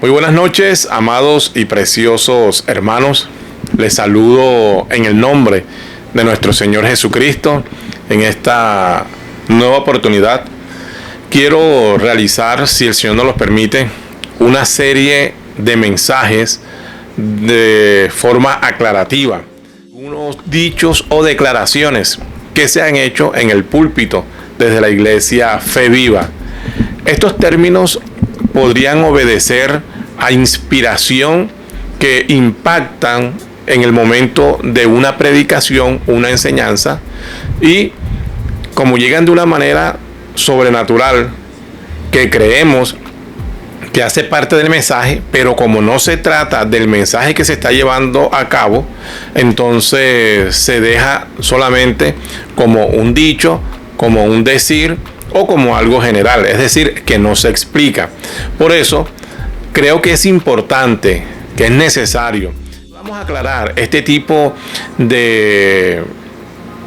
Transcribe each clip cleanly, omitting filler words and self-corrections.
Muy buenas noches, amados y preciosos hermanos. Les saludo en el nombre de nuestro Señor Jesucristo. En esta nueva oportunidad quiero realizar, si el Señor nos lo permite, una serie de mensajes de forma aclarativa. Unos dichos o declaraciones que se han hecho en el púlpito desde la iglesia Fe Viva. Estos términos podrían obedecer a inspiración que impactan en el momento de una predicación, una enseñanza, y como llegan de una manera sobrenatural que creemos que hace parte del mensaje, pero como no se trata del mensaje que se está llevando a cabo, entonces se deja solamente como un dicho, como un decir o como algo general, es decir, que no se explica. Por eso creo que es importante, que es necesario. Vamos a aclarar este tipo de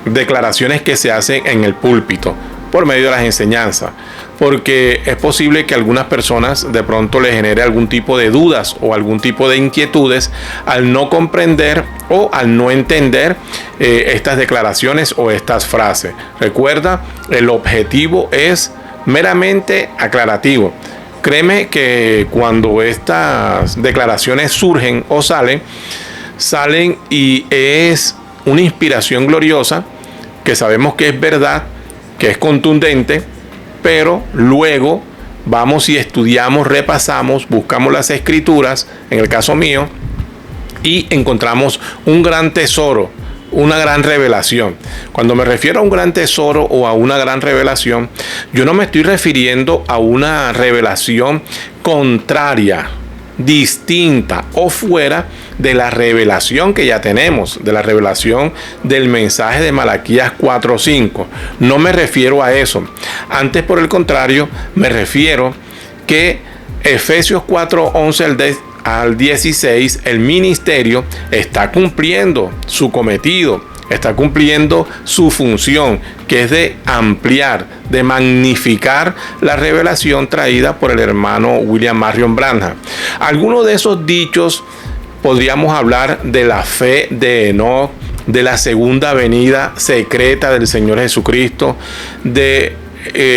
declaraciones que se hacen en el púlpito por medio de las enseñanzas, porque es posible que a algunas personas de pronto les genere algún tipo de dudas o algún tipo de inquietudes al no comprender o al no entender estas declaraciones o estas frases. Recuerda, el objetivo es meramente aclarativo. Créeme que cuando estas declaraciones surgen o salen y es una inspiración gloriosa, que sabemos que es verdad, que es contundente, pero luego vamos y estudiamos, repasamos, buscamos las escrituras, en el caso mío, y encontramos un gran tesoro, una gran revelación. Cuando me refiero a un gran tesoro o a una gran revelación, yo no me estoy refiriendo a una revelación contraria, distinta o fuera de la revelación que ya tenemos, de la revelación del mensaje de Malaquías 4:5. No me refiero a eso. Antes, por el contrario, me refiero que Efesios 4:11 al 16, el ministerio está cumpliendo su cometido, está cumpliendo su función, que es de ampliar, de magnificar la revelación traída por el hermano William Marion Branham. Algunos de esos dichos podríamos hablar de la fe de Enoch, de la segunda venida secreta del Señor Jesucristo, de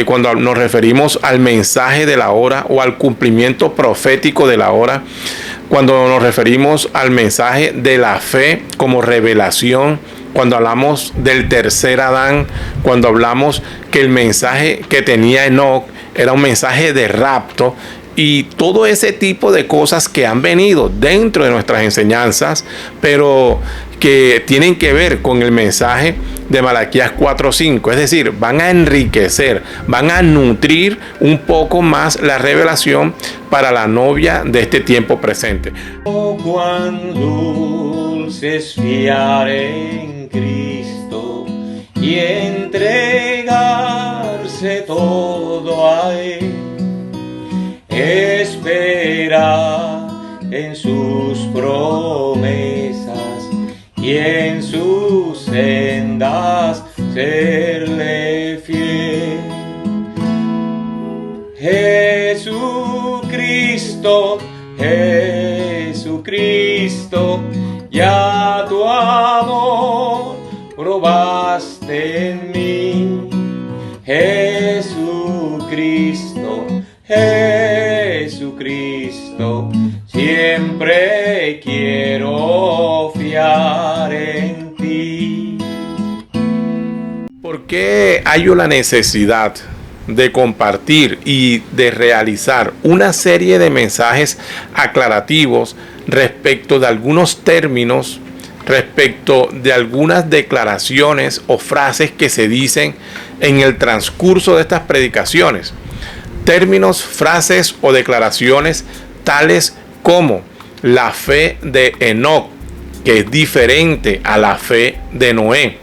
cuando nos referimos al mensaje de la hora o al cumplimiento profético de la hora, cuando nos referimos al mensaje de la fe como revelación, cuando hablamos del tercer Adán, cuando hablamos que el mensaje que tenía Enoch era un mensaje de rapto, y todo ese tipo de cosas que han venido dentro de nuestras enseñanzas, pero que tienen que ver con el mensaje de Malaquías 4:5, es decir, van a enriquecer, van a nutrir un poco más la revelación para la novia de este tiempo presente. Oh, cuán dulce es fiar en Cristo y entregarse todo a Él, esperar en sus promesas y en sus sendas serle fiel. Jesucristo, Jesucristo, ya tu amor probaste en mí. Jesucristo, Jesucristo, siempre quiero fiar en ti. ¿Por qué hay la necesidad de compartir y de realizar una serie de mensajes aclarativos respecto de algunos términos, respecto de algunas declaraciones o frases que se dicen en el transcurso de estas predicaciones? Términos, frases o declaraciones tales como la fe de Enoch, que es diferente a la fe de Noé.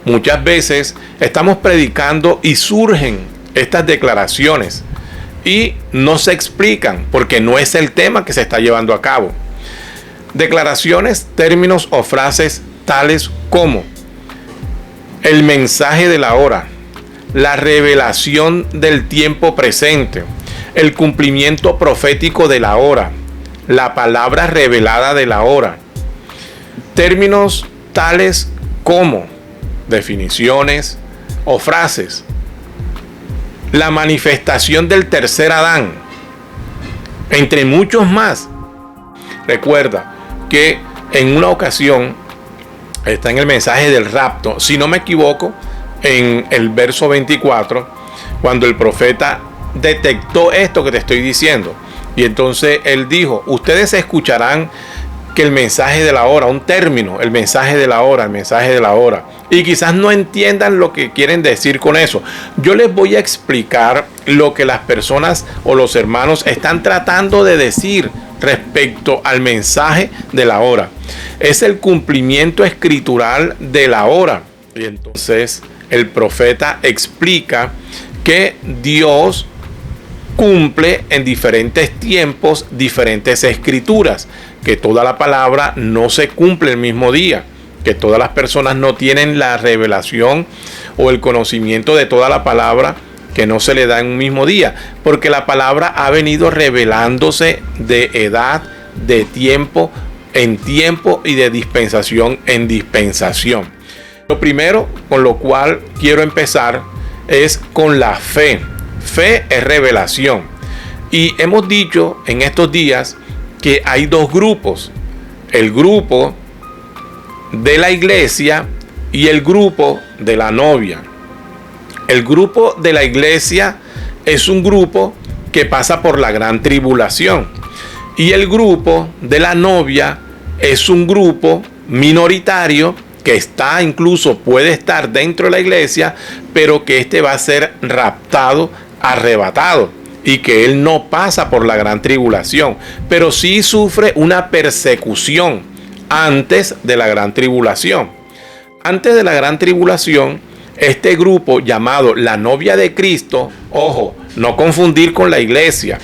Muchas veces estamos predicando y surgen estas declaraciones y no se explican porque no es el tema que se está llevando a cabo. Declaraciones, términos o frases tales como el mensaje de la hora, la revelación del tiempo presente, el cumplimiento profético de la hora, la palabra revelada de la hora. Términos tales como definiciones o frases. La manifestación del tercer Adán, entre muchos más. Recuerda que en una ocasión está en el mensaje del rapto, si no me equivoco, en el verso 24, cuando el profeta detectó esto que te estoy diciendo. Y entonces él dijo, ustedes escucharán que el mensaje de la hora, un término, el mensaje de la hora, el mensaje de la hora. Y quizás no entiendan lo que quieren decir con eso. Yo les voy a explicar lo que las personas o los hermanos están tratando de decir respecto al mensaje de la hora. Es el cumplimiento escritural de la hora. Y entonces el profeta explica que Dios cumple en diferentes tiempos diferentes escrituras, que toda la palabra no se cumple el mismo día, que todas las personas no tienen la revelación o el conocimiento de toda la palabra, que no se le da en un mismo día, porque la palabra ha venido revelándose de edad, de tiempo en tiempo y de dispensación en dispensación. Lo primero con lo cual quiero empezar es con la fe. Fe es revelación. Y hemos dicho en estos días que hay dos grupos. El grupo de la iglesia y el grupo de la novia. El grupo de la iglesia es un grupo que pasa por la gran tribulación. Y el grupo de la novia es un grupo minoritario que está, incluso puede estar dentro de la iglesia, pero que este va a ser raptado, arrebatado, y que él no pasa por la gran tribulación, pero sí sufre una persecución antes de la gran tribulación. Antes de la gran tribulación, este grupo llamado la novia de Cristo, ojo, no confundir con la iglesia.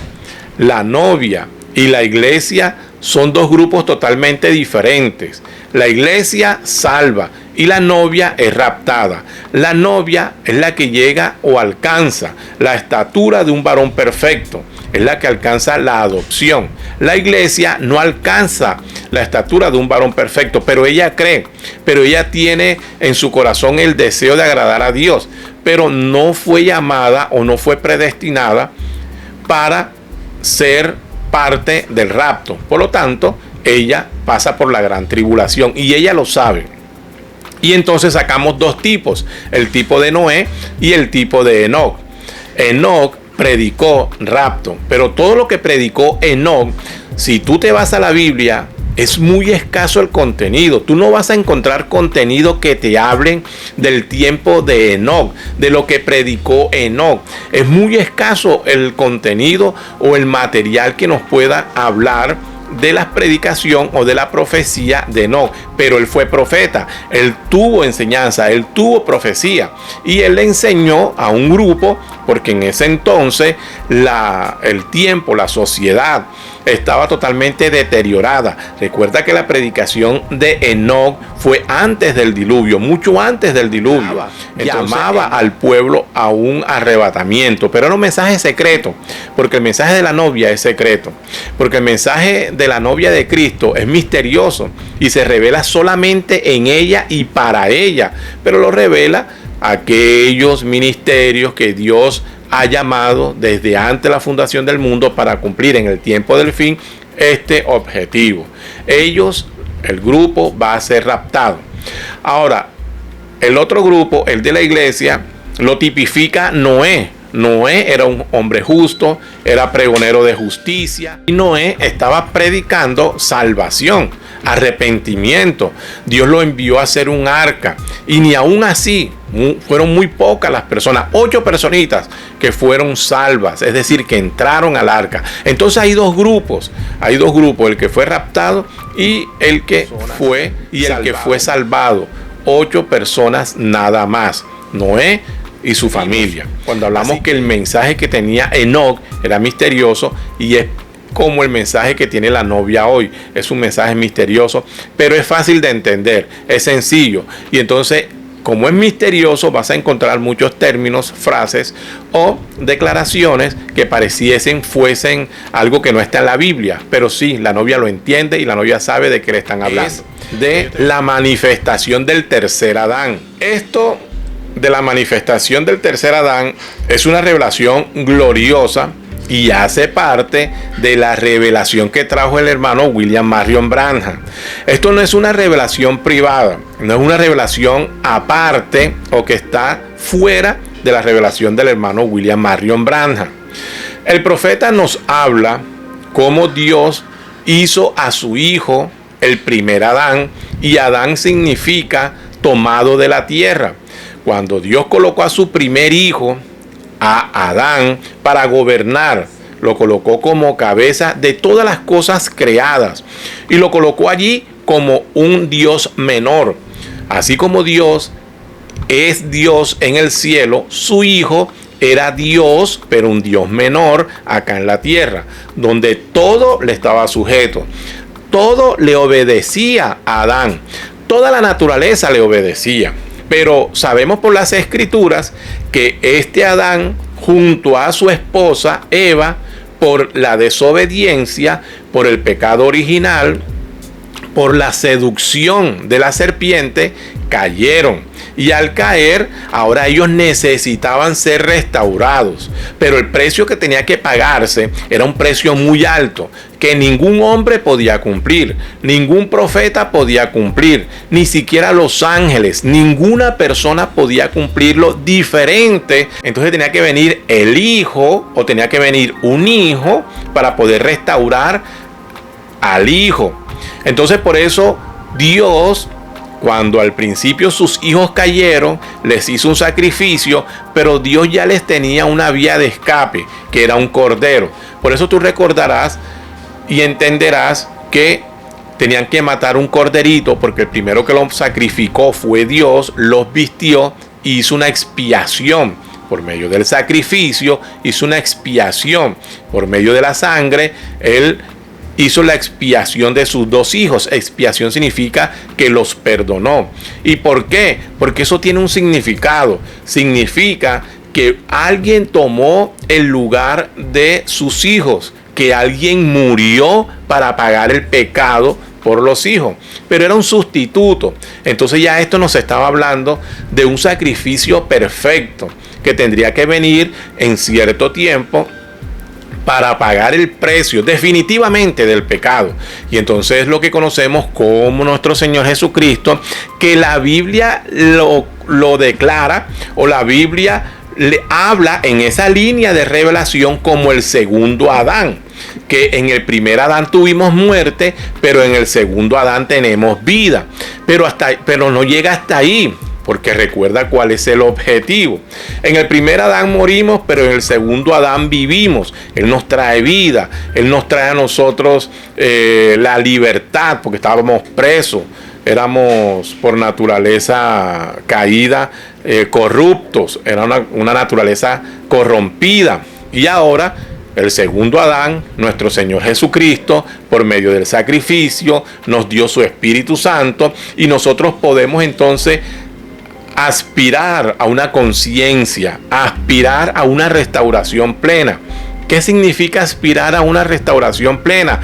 La novia y la iglesia son dos grupos totalmente diferentes. La iglesia salva y la novia es raptada. La novia es la que llega o alcanza la estatura de un varón perfecto, es la que alcanza la adopción. La iglesia no alcanza la estatura de un varón perfecto, pero ella cree, pero ella tiene en su corazón el deseo de agradar a Dios, pero no fue llamada o no fue predestinada para ser parte del rapto. Por lo tanto, ella pasa por la gran tribulación y ella lo sabe. Y entonces sacamos dos tipos, el tipo de Noé y el tipo de Enoc. Enoc predicó rapto, pero todo lo que predicó Enoc, si tú te vas a la Biblia, es muy escaso el contenido. Tú no vas a encontrar contenido que te hablen del tiempo de Enoc, de lo que predicó Enoc. Es muy escaso el contenido o el material que nos pueda hablar de la predicación o de la profecía de Enoc, pero él fue profeta, él tuvo enseñanza, él tuvo profecía y él le enseñó a un grupo, porque en ese entonces el tiempo, la sociedad estaba totalmente deteriorada. Recuerda que la predicación de Enoc fue antes del diluvio, mucho antes del diluvio. Llamaba al pueblo a un arrebatamiento, pero era un mensaje secreto, porque el mensaje de la novia es secreto, porque el mensaje de la novia de Cristo es misterioso y se revela solamente en ella y para ella, pero lo revela aquellos ministerios que Dios ha llamado desde antes de la fundación del mundo para cumplir en el tiempo del fin este objetivo. El grupo va a ser raptado. Ahora, el otro grupo, el de la iglesia, lo tipifica Noé. Noé era un hombre justo, era pregonero de justicia y Noé estaba predicando salvación, arrepentimiento. Dios lo envió a hacer un arca y ni aún así fueron muy pocas las personas, 8 personitas que fueron salvas, es decir, que entraron al arca. Entonces hay dos grupos, el que fue raptado y el que fue salvado. 8 personas nada más, Noé y su familia. Cuando hablamos que el mensaje que tenía Enoc era misterioso, y es como el mensaje que tiene la novia hoy, es un mensaje misterioso, pero es fácil de entender, es sencillo. Y entonces como es misterioso, vas a encontrar muchos términos, frases o declaraciones que fuesen algo que no está en la Biblia. Pero sí, la novia lo entiende y la novia sabe de qué le están hablando. Es de la manifestación del tercer Adán. Esto de la manifestación del tercer Adán es una revelación gloriosa y hace parte de la revelación que trajo el hermano William Marion Branham. Esto no es una revelación privada, no es una revelación aparte o que está fuera de la revelación del hermano William Marion Branham. El profeta nos habla cómo Dios hizo a su hijo el primer Adán, y Adán significa tomado de la tierra. Cuando Dios colocó a su primer hijo, a Adán, para gobernar, lo colocó como cabeza de todas las cosas creadas y lo colocó allí como un Dios menor. Así como Dios es Dios en el cielo, su hijo era Dios, pero un Dios menor acá en la tierra, donde todo le estaba sujeto, todo le obedecía a Adán, toda la naturaleza le obedecía. Pero sabemos por las escrituras que este Adán, junto a su esposa Eva, por la desobediencia, por el pecado original, por la seducción de la serpiente, cayeron. Y al caer, ahora ellos necesitaban ser restaurados. Pero el precio que tenía que pagarse era un precio muy alto, que ningún hombre podía cumplir, ningún profeta podía cumplir, ni siquiera los ángeles, ninguna persona podía cumplirlo diferente. Entonces tenía que venir el hijo, o tenía que venir un hijo para poder restaurar al hijo. Entonces por eso Dios, cuando al principio sus hijos cayeron, les hizo un sacrificio, pero Dios ya les tenía una vía de escape, que era un cordero. Por eso tú recordarás y entenderás que tenían que matar un corderito, porque el primero que lo sacrificó fue Dios, los vistió y hizo una expiación. Por medio del sacrificio hizo una expiación. Por medio de la sangre, Él hizo la expiación de sus dos hijos. Expiación significa que los perdonó. ¿Y por qué? Porque eso tiene un significado. Significa que alguien tomó el lugar de sus hijos, que alguien murió para pagar el pecado por los hijos, pero era un sustituto. Entonces ya esto nos estaba hablando de un sacrificio perfecto que tendría que venir en cierto tiempo para pagar el precio definitivamente del pecado. Y entonces lo que conocemos como nuestro Señor Jesucristo, que la Biblia lo declara, o la Biblia le habla en esa línea de revelación como el segundo Adán, que en el primer Adán tuvimos muerte, pero en el segundo Adán tenemos vida. Pero no llega hasta ahí, porque recuerda cuál es el objetivo. En el primer Adán morimos, pero en el segundo Adán vivimos. Él nos trae vida, Él nos trae a nosotros la libertad, porque estábamos presos, éramos por naturaleza caída, corruptos, era una naturaleza corrompida. Y ahora el segundo Adán, nuestro Señor Jesucristo, por medio del sacrificio, nos dio su Espíritu Santo, y nosotros podemos entonces aspirar a una conciencia, aspirar a una restauración plena. ¿Qué significa aspirar a una restauración plena?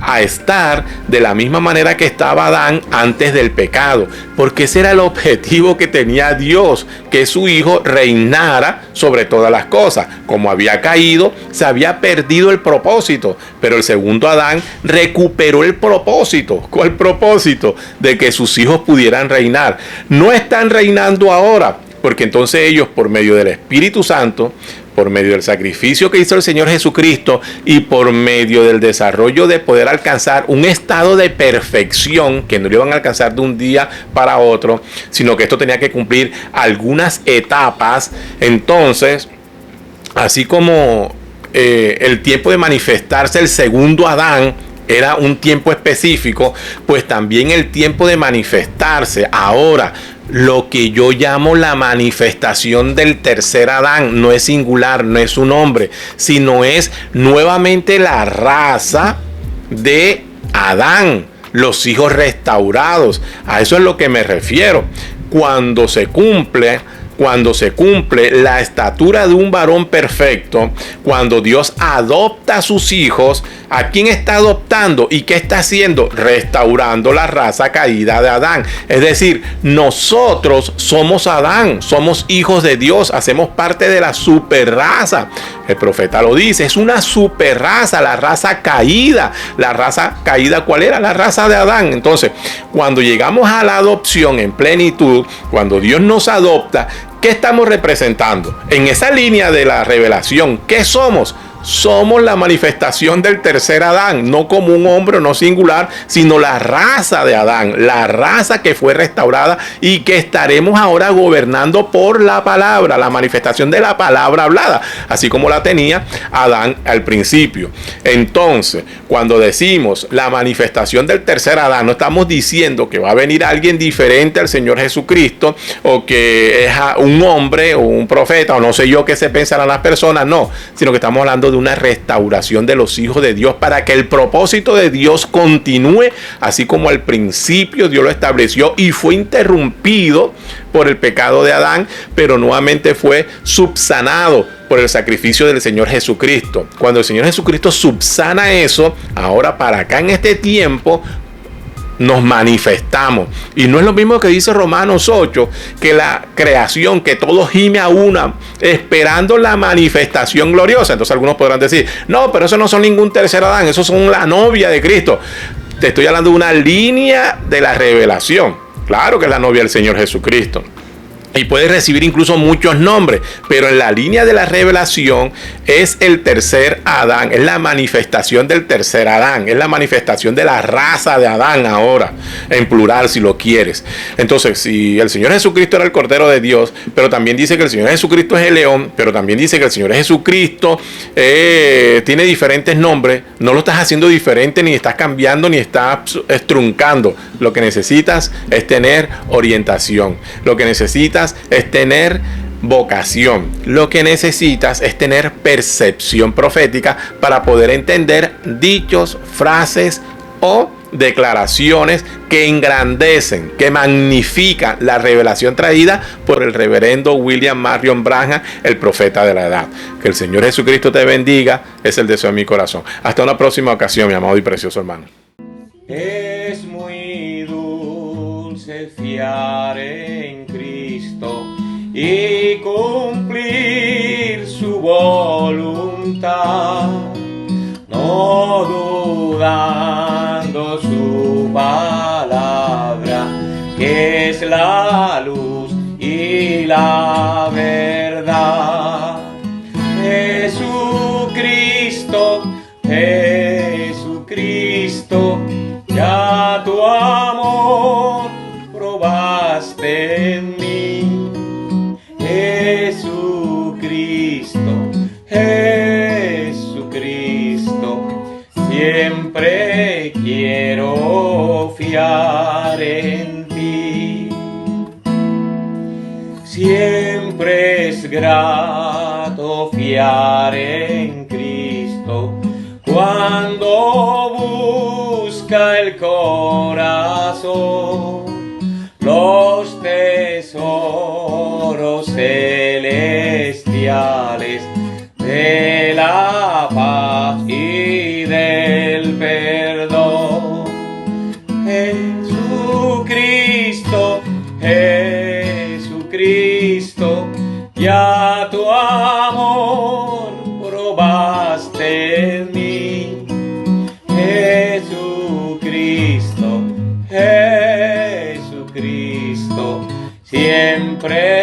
A estar de la misma manera que estaba Adán antes del pecado, porque ese era el objetivo que tenía Dios, que su hijo reinara sobre todas las cosas. Como había caído, se había perdido el propósito, pero el segundo Adán recuperó el propósito. ¿Cuál propósito? De que sus hijos pudieran reinar. No están reinando ahora, porque entonces ellos, por medio del Espíritu Santo, por medio del sacrificio que hizo el Señor Jesucristo y por medio del desarrollo de poder alcanzar un estado de perfección, que no lo iban a alcanzar de un día para otro, sino que esto tenía que cumplir algunas etapas. Entonces, así como el tiempo de manifestarse el segundo Adán era un tiempo específico, pues también el tiempo de manifestarse ahora, lo que yo llamo la manifestación del tercer Adán, no es singular, no es un hombre, sino es nuevamente la raza de Adán, los hijos restaurados. A eso es lo que me refiero. cuando se cumple la estatura de un varón perfecto, cuando Dios adopta a sus hijos, ¿a quién está adoptando? ¿Y qué está haciendo? Restaurando la raza caída de Adán. Es decir, nosotros somos Adán, somos hijos de Dios, hacemos parte de la superraza. El profeta lo dice, es una superraza, la raza caída. La raza caída, ¿cuál era? La raza de Adán. Entonces, cuando llegamos a la adopción en plenitud, cuando Dios nos adopta, ¿qué estamos representando? En esa línea de la revelación, ¿qué somos? Somos la manifestación del tercer Adán, no como un hombre, no singular, sino la raza de Adán, la raza que fue restaurada y que estaremos ahora gobernando por la palabra, la manifestación de la palabra hablada, así como la tenía Adán al principio. Entonces, cuando decimos la manifestación del tercer Adán, no estamos diciendo que va a venir alguien diferente al Señor Jesucristo, o que es un hombre o un profeta, o no sé yo qué se pensarán las personas, no, sino que estamos hablando de una restauración de los hijos de Dios para que el propósito de Dios continúe, así como al principio Dios lo estableció y fue interrumpido por el pecado de Adán, pero nuevamente fue subsanado por el sacrificio del Señor Jesucristo. Cuando el Señor Jesucristo subsana eso, ahora para acá en este tiempo nos manifestamos. Y no es lo mismo que dice Romanos 8, que la creación, que todo gime a una, esperando la manifestación gloriosa. Entonces algunos podrán decir, no, pero eso no son ningún tercer Adán, esos son la novia de Cristo. Te estoy hablando de una línea de la revelación. Claro que es la novia del Señor Jesucristo. Y puede recibir incluso muchos nombres, pero en la línea de la revelación es el tercer Adán, es la manifestación del tercer Adán, es la manifestación de la raza de Adán ahora, en plural si lo quieres. Entonces, si el Señor Jesucristo era el Cordero de Dios, pero también dice que el Señor Jesucristo es el león, pero también dice que el Señor Jesucristo tiene diferentes nombres, no lo estás haciendo diferente, ni estás cambiando, ni estás truncando. Lo que necesitas es tener orientación, lo que necesitas es tener vocación, lo que necesitas es tener percepción profética para poder entender dichos, frases o declaraciones que engrandecen, que magnifican la revelación traída por el reverendo William Marion Branham, el profeta de la edad. Que el Señor Jesucristo te bendiga, es el deseo de mi corazón. Hasta una próxima ocasión, mi amado y precioso hermano. Es muy dulce fiar en Cristo y cumplir su voluntad, no dudando su palabra, que es la luz y la verdad. Jesucristo, Jesucristo, ya tu amor probaste en mí. Jesucristo, Jesucristo, siempre quiero fiar en ti. Siempre es grato fiar en Cristo cuando busca el corazón los tesoros celestiales de la paz y del perdón. Jesucristo, Jesucristo, ya tu amor probaste en mí. Jesucristo, Jesucristo, siempre